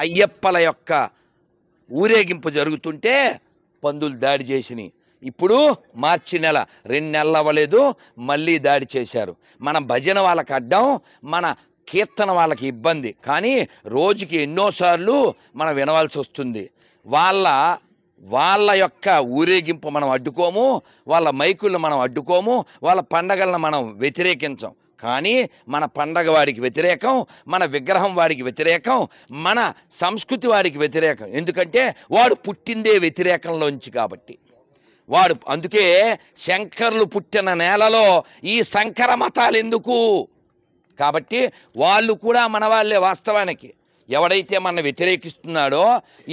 అయ్యప్పల యొక్క ఊరేగింపు జరుగుతుంటే పందులు దాడి చేసినాయి. ఇప్పుడు మార్చి నెల 2 నెలలు అవ్వలేదు, మళ్ళీ దాడి చేశారు. మన భజన వాళ్ళకి అడ్డం, మన కీర్తన వాళ్ళకి ఇబ్బంది. కానీ రోజుకి ఎన్నోసార్లు మనం వినవలసి వస్తుంది. వాళ్ళ యొక్క ఊరేగింపు మనం అడ్డుకోము, వాళ్ళ మైకులను మనం అడ్డుకోము, వాళ్ళ పండగలను మనం వ్యతిరేకించం. కానీ మన పండగ వాడికి వ్యతిరేకం, మన విగ్రహం వాడికి వ్యతిరేకం, మన సంస్కృతి వాడికి వ్యతిరేకం. ఎందుకంటే వాడు పుట్టిందే వ్యతిరేకంలోంచి కాబట్టి. అందుకే శంకరులు పుట్టిన నేలలో ఈ సంకర మతాలు ఎందుకు? కాబట్టి వాళ్ళు కూడా మన వాళ్ళే. వాస్తవానికి ఎవడైతే మన వ్యతిరేకిస్తున్నాడో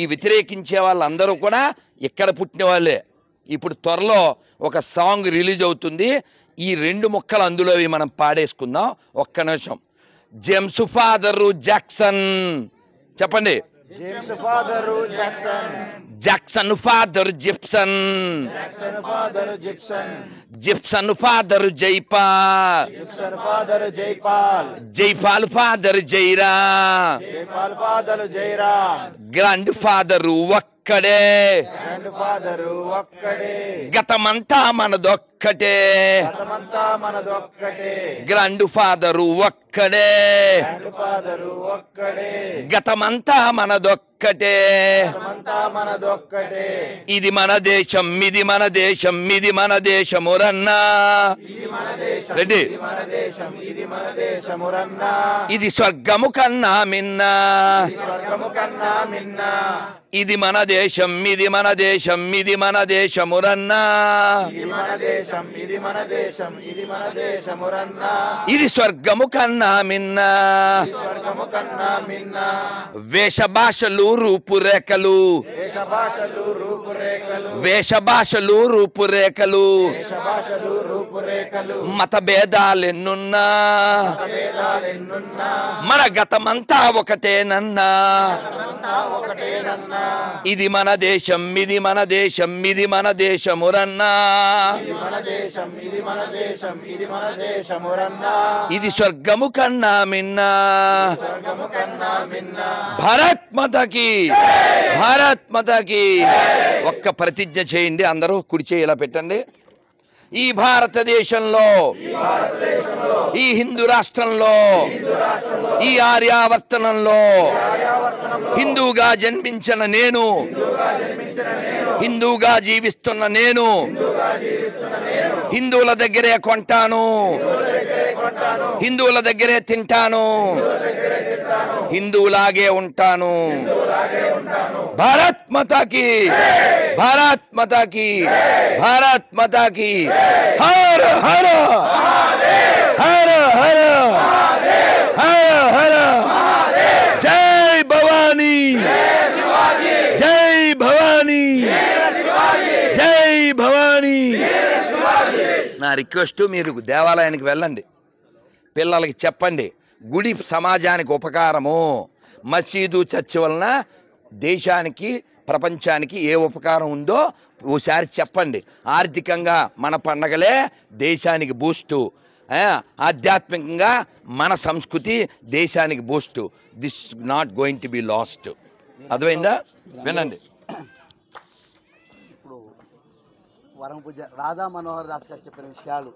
ఈ వ్యతిరేకించే వాళ్ళందరూ కూడా ఇక్కడ పుట్టిన వాళ్ళే. ఇప్పుడు త్వరలో ఒక సాంగ్ రిలీజ్ అవుతుంది. ఈ 2 ముక్కలు అందులోవి మనం పాడేసుకుందాం. ఒక్క నిమిషం. జేమ్స్ ఫాదరు జాక్సన్, చెప్పండి. James father Jackson, Jackson father Gibson, Jackson father Gibson, Gibson father Jaipal, Gibson father Jaipal, Jaipal father Jaira, Jaipal father Jaira, grand father ఒక్కడే, గ్రాండ్ ఫాదరు ఒక్కడే, గతమంతా మనదొక్కటే, గతమంతా మనదొక్కటే, గ్రాండ్ ఫాదరు ఒక్కడే, గ్రాండ్ ఫాదరు ఒక్కడే, గతమంతా మనదొక్కటే, గతమంతా మనదొక్కటే, ఇది మన దేశం, ఇది మన దేశం, ఇది మన దేశమురన్నా, ఇది మన దేశం, రెడ్డి, ఇది మన దేశం, ఇది మన దేశమురన్నా, ఇది స్వర్గము కన్నా మిన్నా, ఇది స్వర్గము కన్నా మిన్నా, ఇది మన దేశం, ఇది మన దేశం, ఇది మన దేశమురన్నా, ఇది మన దేశం, ఇది మన దేశం, ఇది మన దేశమురన్నా, ఇది స్వర్గము కన్నా మిన్నా. ఇది స్వర్గము కన్నా మిన్నా, వేష భాషలు రూపురేఖలు, దేశ భాషలు రూపురేఖలు, వేష భాషలు రూపురేఖలు, దేశ భాషలు రూపురేఖలు, మత భేదాలెన్నున్నా భేదాలెన్నున్నా, మన గతమంతా ఒకటేనన్నా, అంతా ఒకటేనన్నా, ఇది మన దేశం, ఇది మన దేశం, ఇది మన దేశమురన్నా, ఇది మన దేశం, ఇది మన దేశం, ఇది మన దేశమురన్నా, ఇది స్వర్గము కన్నా మిన్నా. స్వర్గము కన్నా మిన్నా. భారత్ మాతాకి, భారత్ మాతాకి. ఒక్క ప్రతిజ్ఞ చేయండి అందరూ. కుడి చేయి ఇలా పెట్టండి. ఈ భారతదేశంలో, ఈ హిందూ రాష్ట్రంలో, ఈ ఆర్యావర్తనంలో హిందూగా జన్మించిన నేను, హిందూగా జీవిస్తున్న నేను హిందువుల దగ్గరే కొంటాను, హిందువుల దగ్గరే తింటాను, హిందువులాగే ఉంటాను. భారత్ మాతాకి, భారత్ మాతాకి, భారత్ మాతాకి. హర హర హర హర హర హర. జై భవానీ, జై భవానీ, జై భవానీ. నా రిక్వెస్ట్, మీరు దేవాలయానికి వెళ్ళండి, పిల్లలకి చెప్పండి గుడి సమాజానికి ఉపకారము. మసీదు చర్చి వలన దేశానికి ప్రపంచానికి ఏ ఉపకారం ఉందో ఓసారి చెప్పండి. ఆర్థికంగా మన పండగలే దేశానికి బూస్టు, ఆధ్యాత్మికంగా మన సంస్కృతి దేశానికి Boost. This not going to be last. అర్థమైందా? వినండి. ఇప్పుడు వరం పూజ రాధా మనోహర్ దాస్ గారు చెప్పిన విషయాలు